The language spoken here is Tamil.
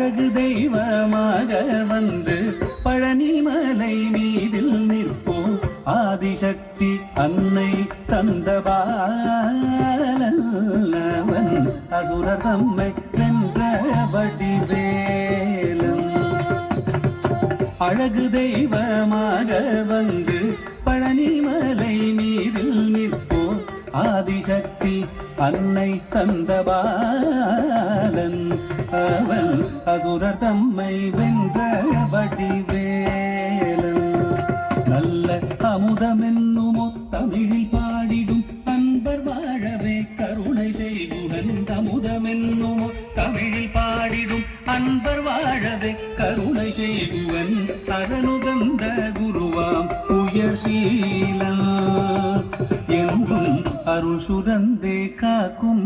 அழகு தெய்வமாக வந்து பழனிமலை மீதில் நிற்போம் ஆதிசக்தி அன்னை தந்தபாலவன் அசுரர் தம்மை வென்ற வடிவேலன். அழகு தெய்வமாக வந்து பழனிமலை மீதில் நிற்போம் ஆதிசக்தி அன்னை தந்தபாலன் அவன் அசுரர் தம்மை வென்ற வடிவேலன். நல்ல அமுதமென்னுமோ தமிழில் பாடிடும் அன்பர் வாழவே கருணை செய்குகன். அமுதமென்னுமோ தமிழில் பாடிடும் அன்பர் வாழவே கருணை செய்குவன். அரணுகந்த குருவாம் உயர் சீலா என்றும் அருள் சுரந்தே காக்கும்